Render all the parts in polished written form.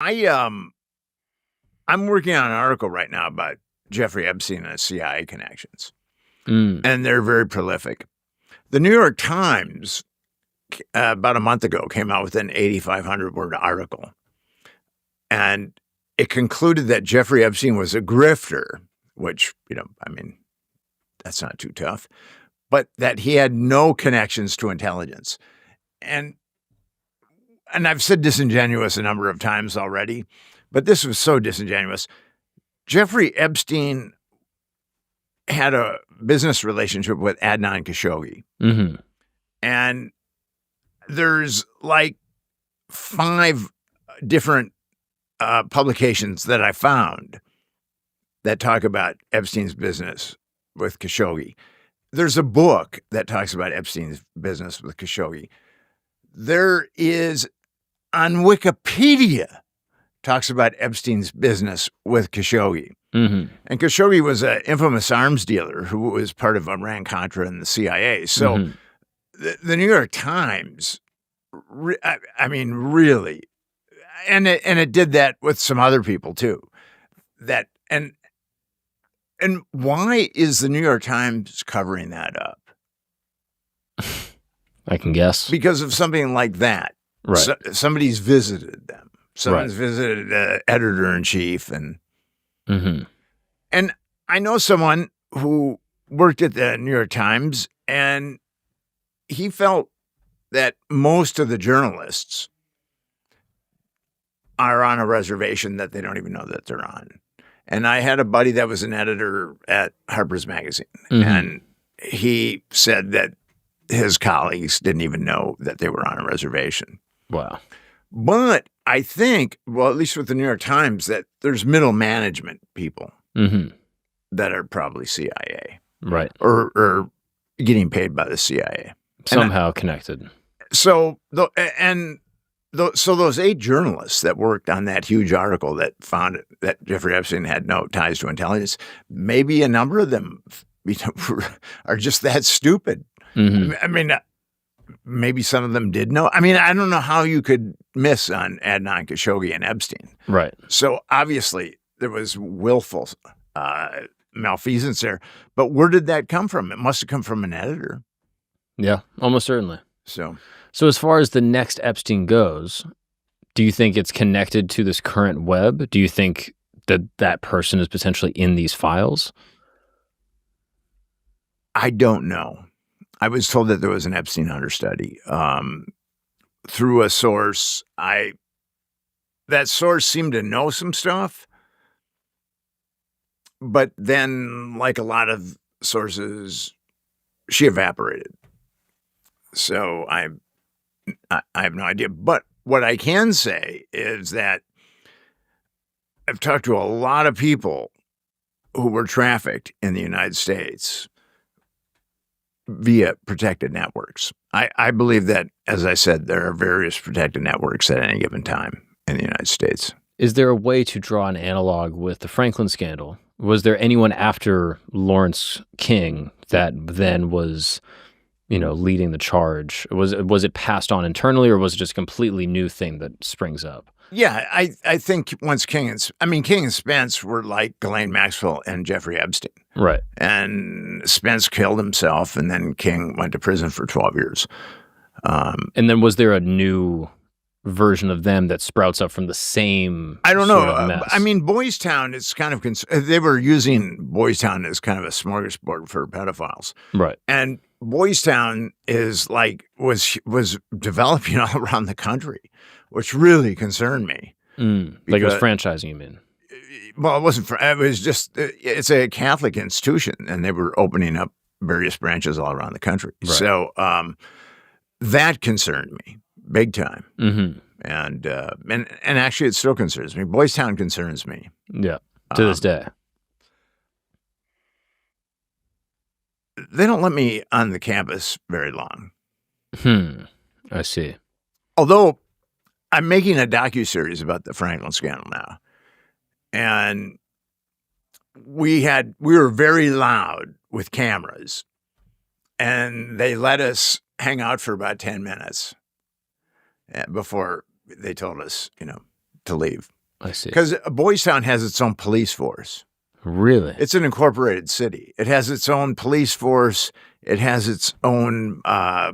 I'm working on an article right now about Jeffrey Epstein and his CIA connections, and they're very prolific. The New York Times, about a month ago, came out with an 8,500-word article, and it concluded that Jeffrey Epstein was a grifter, which, that's not too tough, but that he had no connections to intelligence. And I've said disingenuous a number of times already, but this was so disingenuous. Jeffrey Epstein had a business relationship with Adnan Khashoggi. Mm-hmm. And there's like 5 different publications that I found that talk about Epstein's business with Khashoggi. There's a book that talks about Epstein's business with Khashoggi. There is, on Wikipedia, talks about Epstein's business with Khashoggi. Mm-hmm. And Khashoggi was an infamous arms dealer who was part of Iran-Contra and the CIA. So the New York Times, really, and it did that with some other people too. And why is the New York Times covering that up? I can guess. Because of something like that. Right. Somebody's visited them. Someone's visited editor-in-chief. And I know someone who worked at the New York Times, and he felt that most of the journalists are on a reservation that they don't even know that they're on. And I had a buddy that was an editor at Harper's Magazine, and he said that his colleagues didn't even know that they were on a reservation. Wow. But I think, well, at least with the New York Times, that there's middle management people that are probably CIA. Right. Or getting paid by the CIA. Somehow connected. So those 8 journalists that worked on that huge article that found that Jeffrey Epstein had no ties to intelligence, maybe a number of them are just that stupid. Maybe some of them did know. I don't know how you could miss on Adnan Khashoggi and Epstein. Right. So obviously there was willful malfeasance there. But where did that come from? It must have come from an editor. Yeah, almost certainly. So as far as the next Epstein goes, do you think it's connected to this current web? Do you think that person is potentially in these files? I don't know. I was told that there was an Epstein understudy through a source. That source seemed to know some stuff, but then, like a lot of sources, she evaporated. So I have no idea. But what I can say is that I've talked to a lot of people who were trafficked in the United States via protected networks. I believe that, as I said, there are various protected networks at any given time in the United States. Is there a way to draw an analog with the Franklin scandal? Was there anyone after Lawrence King that then was, leading the charge? Was it passed on internally, or was it just a completely new thing that springs up? Yeah, I think once King and Spence were like Ghislaine Maxwell and Jeffrey Epstein. Right. And Spence killed himself, and then King went to prison for 12 years. And then was there a new version of them that sprouts up from the same I don't know. sort of mess? Boys Town is kind of they were using Boys Town as kind of a smorgasbord for pedophiles. Right. And Boys Town is was developing all around the country, which really concerned me. Like it was franchising, you mean? Well, it wasn't. It was just. It's a Catholic institution, and they were opening up various branches all around the country. Right. So that concerned me big time. And actually, it still concerns me. Boys Town concerns me. Yeah, to this day. They don't let me on the campus very long. I see. Although I'm making a docuseries about the Franklin scandal now. And we were very loud with cameras, and they let us hang out for about 10 minutes before they told us, to leave. I see. Because Boys Town has its own police force. Really? It's an incorporated city. It has its own police force. It has its own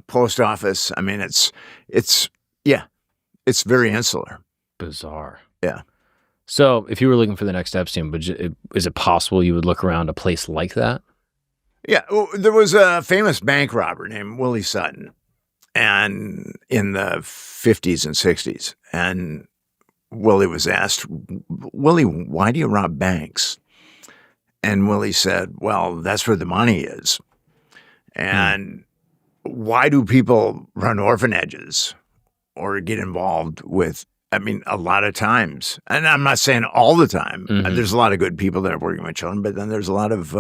post office. I mean, it's very insular. Bizarre. Yeah. So if you were looking for the next Epstein, is it possible you would look around a place like that? Yeah. Well, there was a famous bank robber named Willie Sutton and in the 50s and 60s. And Willie was asked, Willie, why do you rob banks? And Willie said, well, that's where the money is. And why do people run orphanages or get involved with, I mean, a lot of times, and I'm not saying all the time, there's a lot of good people that are working with children, but then there's a lot of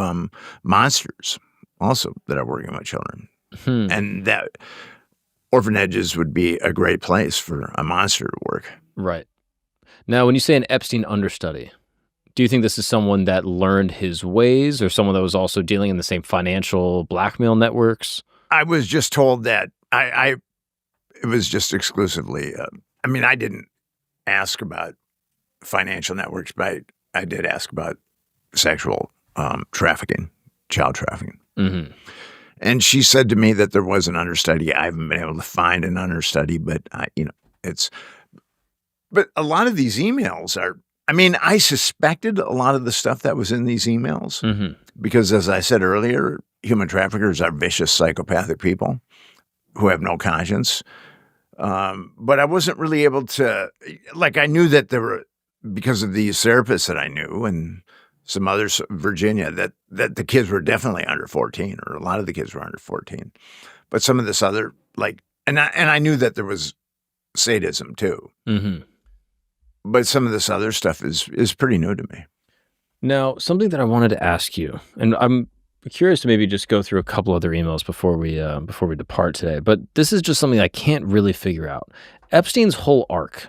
monsters also that are working with children. And that orphanages would be a great place for a monster to work. Right. Now, when you say an Epstein understudy, do you think this is someone that learned his ways or someone that was also dealing in the same financial blackmail networks? I was just told that it was just exclusively, I mean, I didn't ask about financial networks, but I did ask about sexual trafficking, child trafficking. And she said to me that there was an understudy. I haven't been able to find an understudy, but but a lot of these emails are, I mean, I suspected a lot of the stuff that was in these emails because, as I said earlier, human traffickers are vicious, psychopathic people who have no conscience. But I wasn't really able to, like, I knew that there were, because of these therapists that I knew and some others, Virginia, that the kids were definitely under 14, or a lot of the kids were under 14. But some of this other, like, and I knew that there was sadism too. But some of this other stuff is pretty new to me. Now, something that I wanted to ask you, and I'm curious to maybe just go through a couple other emails before we depart today, but this is just something I can't really figure out. Epstein's whole arc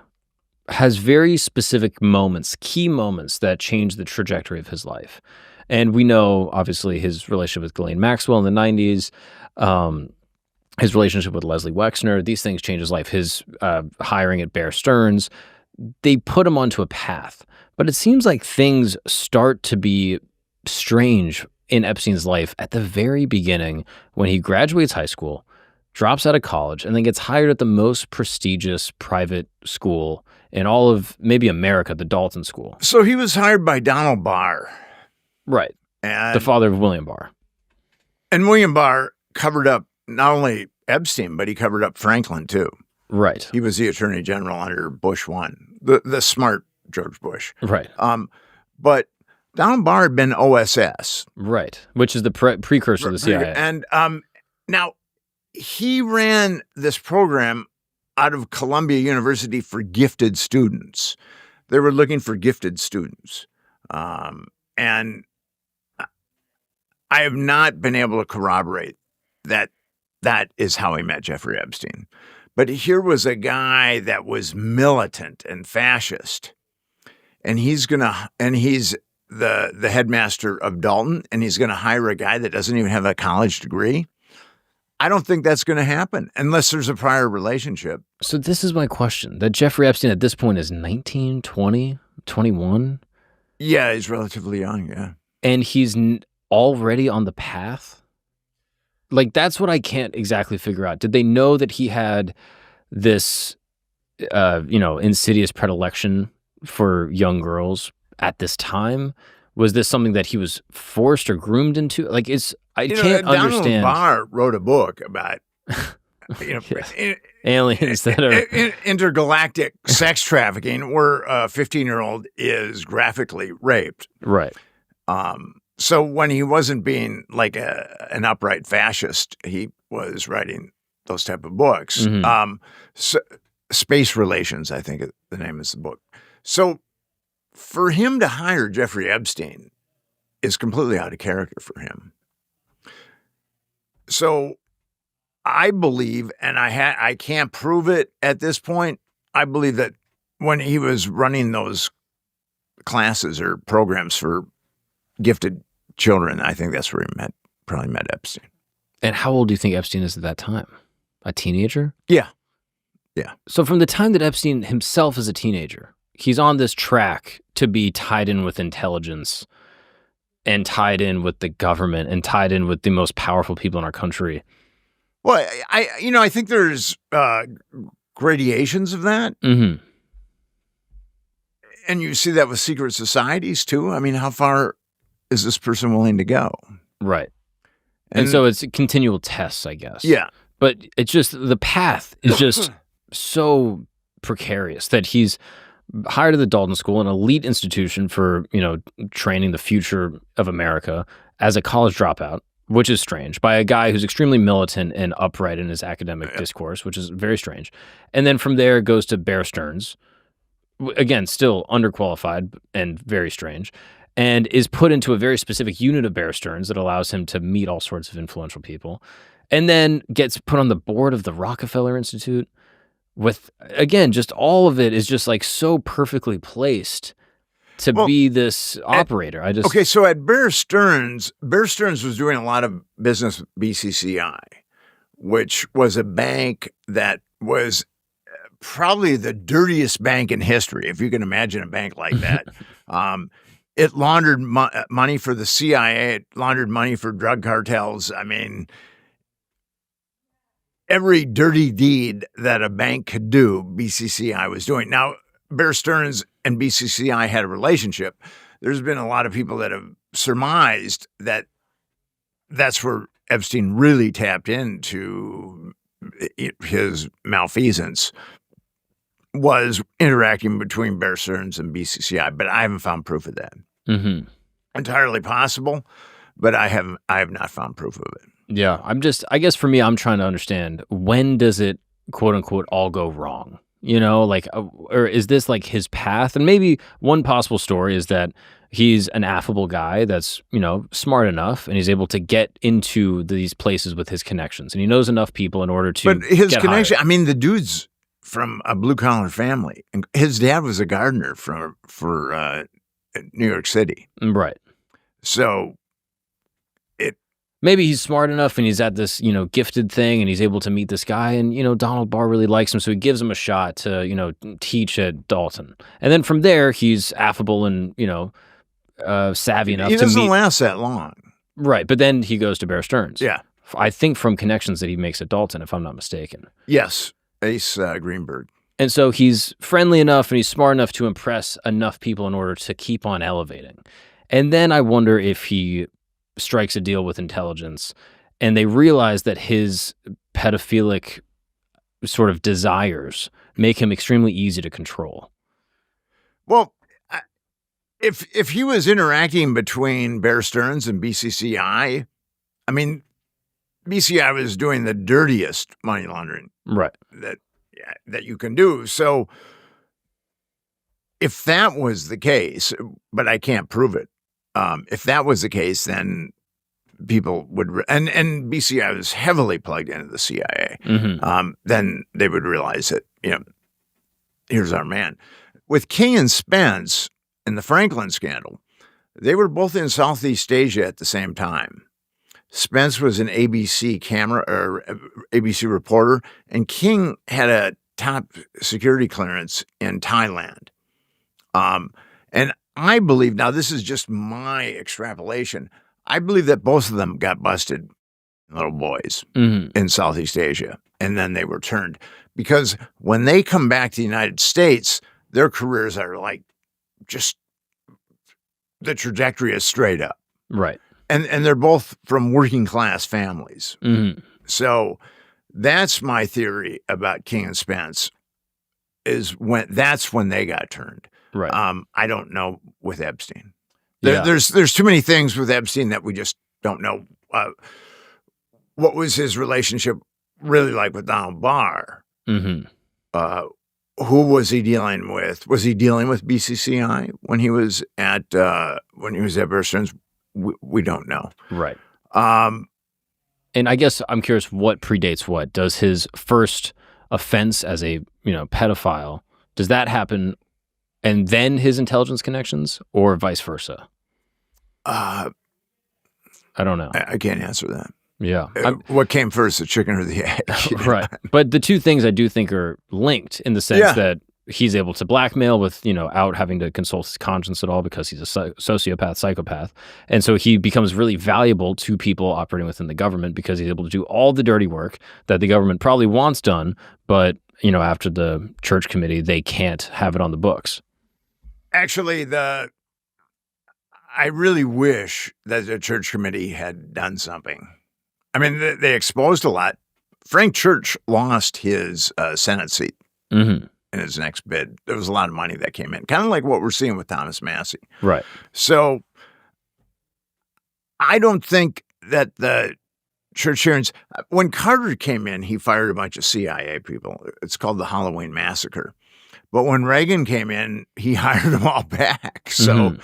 has very specific moments, key moments that change the trajectory of his life. And we know, obviously, his relationship with Ghislaine Maxwell in the 90s, his relationship with Leslie Wexner, these things change his life. His hiring at Bear Stearns, they put him onto a path. But it seems like things start to be strange in Epstein's life at the very beginning when he graduates high school, drops out of college, and then gets hired at the most prestigious private school in all of maybe America, the Dalton School. So he was hired by Donald Barr. Right. And the father of William Barr. And William Barr covered up not only Epstein, but he covered up Franklin too. Right. He was the attorney general under Bush 1, the smart George Bush. Right. But Donald Barr had been OSS. Right. Which is the precursor to the CIA. And now he ran this program out of Columbia University for gifted students. They were looking for gifted students. And I have not been able to corroborate that is how he met Jeffrey Epstein. But here was a guy that was militant and fascist. And he's the headmaster of Dalton, and he's going to hire a guy that doesn't even have a college degree. I don't think that's going to happen unless there's a prior relationship. So this is my question, that Jeffrey Epstein at this point is 19, 20, 21? Yeah, he's relatively young, yeah. And he's already on the path? Like, that's what I can't exactly figure out. Did they know that he had this, insidious predilection for young girls at this time? Was this something that he was forced or groomed into? Like, I can't understand. Donald Barr wrote a book about, aliens that are intergalactic sex trafficking, where a 15-year-old is graphically raped. Right. So when he wasn't being like an upright fascist, he was writing those type of books. So, Space Relations, I think the name is the book. So for him to hire Jeffrey Epstein is completely out of character for him. So I believe, and I can't prove it at this point, I believe that when he was running those classes or programs for gifted children, I think that's where he probably met Epstein. And how old do you think Epstein is at that time? A teenager? Yeah. So from the time that Epstein himself is a teenager he's on this track to be tied in with intelligence and tied in with the government and tied in with the most powerful people in our country. Well, I think there's gradations of that. Mm-hmm. And you see that with secret societies too. I mean, how far is this person willing to go? Right. And so it's continual tests, I guess. Yeah. But it's just the path is just so precarious that he's hired at the Dalton School, an elite institution for, training the future of America, as a college dropout, which is strange, by a guy who's extremely militant and upright in his academic discourse, which is very strange. And then from there goes to Bear Stearns, again, still underqualified and very strange, and is put into a very specific unit of Bear Stearns that allows him to meet all sorts of influential people, and then gets put on the board of the Rockefeller Institute with, again, just all of it is just like so perfectly placed to be this operator. Okay, so at Bear Stearns was doing a lot of business with BCCI, which was a bank that was probably the dirtiest bank in history, if you can imagine a bank like that. It laundered money for the CIA. It laundered money for drug cartels. I mean, every dirty deed that a bank could do, BCCI was doing. Now, Bear Stearns and BCCI had a relationship. There's been a lot of people that have surmised that that's where Epstein really tapped into his malfeasance, was interacting between Bear Stearns and BCCI, but I haven't found proof of that. Mm-hmm. Entirely possible, but I have not found proof of it. Yeah, I guess for me, I'm trying to understand, when does it, quote unquote, all go wrong? Or is this like his path? And maybe one possible story is that he's an affable guy that's, smart enough, and he's able to get into these places with his connections, and he knows enough people in order to. But his connection, hired. I mean, the dude's from a blue collar family, and his dad was a gardener for New York City, right? So maybe he's smart enough, and he's at this, gifted thing, and he's able to meet this guy, and, Donald Barr really likes him, so he gives him a shot to, teach at Dalton. And then from there, he's affable and, savvy enough to meet. He doesn't last that long. Right, but then he goes to Bear Stearns. Yeah. I think from connections that he makes at Dalton, if I'm not mistaken. Yes, Ace Greenberg. And so he's friendly enough and he's smart enough to impress enough people in order to keep on elevating. And then I wonder if he strikes a deal with intelligence and they realize that his pedophilic sort of desires make him extremely easy to control. Well, if he was interacting between Bear Stearns and BCCI, I mean, BCCI was doing the dirtiest money laundering that you can do. So if that was the case, but I can't prove it, if that was the case, then people would, and BCCI was heavily plugged into the CIA, then they would realize that, here's our man. With King and Spence in the Franklin scandal, they were both in Southeast Asia at the same time. Spence was an ABC ABC reporter, and King had a top security clearance in Thailand. And I believe, now this is just my extrapolation, I believe that both of them got busted, little boys, in Southeast Asia, and then they were turned. Because when they come back to the United States, their careers are like just, the trajectory is straight up. Right. And they're both from working class families. So that's my theory about King and Spence, is that's when they got turned. Right. I don't know with Epstein. There's too many things with Epstein that we just don't know. What was his relationship really like with Donald Barr? Who was he dealing with? Was he dealing with BCCI when he was at Bear Stearns? We don't know. Right. And I guess I'm curious, what predates what? Does his first offense as a pedophile, does that happen and then his intelligence connections, or vice versa? I don't know. I can't answer that. Yeah. What came first, the chicken or the egg? Right. But the two things I do think are linked in the sense that he's able to blackmail without having to consult his conscience at all because he's a sociopath, psychopath. And so he becomes really valuable to people operating within the government because he's able to do all the dirty work that the government probably wants done, but, after the church committee, they can't have it on the books. Actually, I really wish that the church committee had done something. I mean, they exposed a lot. Frank Church lost his Senate seat. Mm-hmm. In his next bid. There was a lot of money that came in, kind of like what we're seeing with Thomas Massey. Right. So I don't think that the church hearings, when Carter came in, he fired a bunch of CIA people. It's called the Halloween Massacre. But when Reagan came in, he hired them all back. So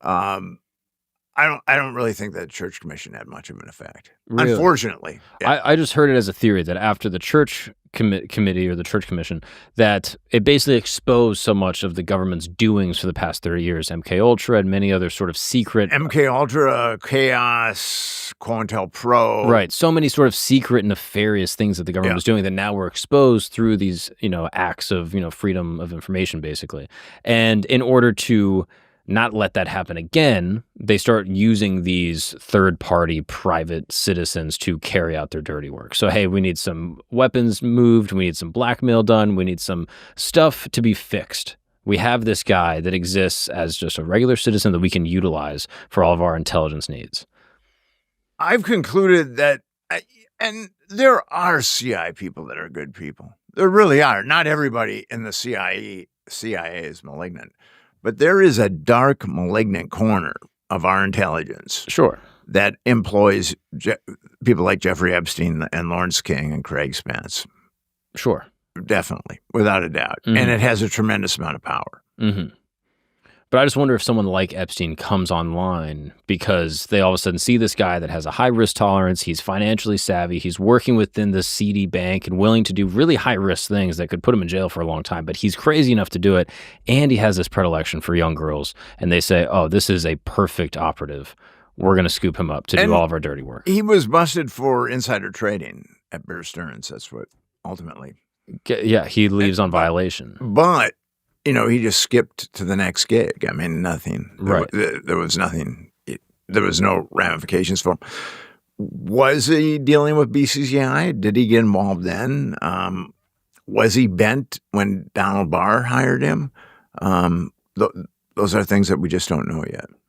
I don't really think that the church commission had much of an effect. Really? Unfortunately. Yeah. I just heard it as a theory that after the church committee or the church commission, that it basically exposed so much of the government's doings for the past 30 years, MKUltra and many other sort of secret... MKUltra, Chaos, COINTELPRO. Right. So many sort of secret nefarious things that the government was doing that now were exposed through these, acts of, freedom of information, basically. And in order to not let that happen again, they start using these third-party private citizens to carry out their dirty work. So, hey, we need some weapons moved, we need some blackmail done, we need some stuff to be fixed. We have this guy that exists as just a regular citizen that we can utilize for all of our intelligence needs. I've concluded that, and there are CIA people that are good people. There really are. Not everybody in the CIA is malignant. But there is a dark, malignant corner of our intelligence. Sure. That employs people like Jeffrey Epstein and Lawrence King and Craig Spence. Sure. Definitely, without a doubt. Mm-hmm. And it has a tremendous amount of power. Mm-hmm. But I just wonder if someone like Epstein comes online because they all of a sudden see this guy that has a high risk tolerance, he's financially savvy, he's working within this seedy bank and willing to do really high risk things that could put him in jail for a long time, but he's crazy enough to do it, and he has this predilection for young girls, and they say, oh, this is a perfect operative. We're going to scoop him up to do all of our dirty work. He was busted for insider trading at Bear Stearns. That's what ultimately. Yeah, he leaves on violation. But he just skipped to the next gig. I mean, nothing. Right. There was nothing. There was no ramifications for him. Was he dealing with BCCI? Did he get involved then? Was he bent when Donald Barr hired him? Those are things that we just don't know yet.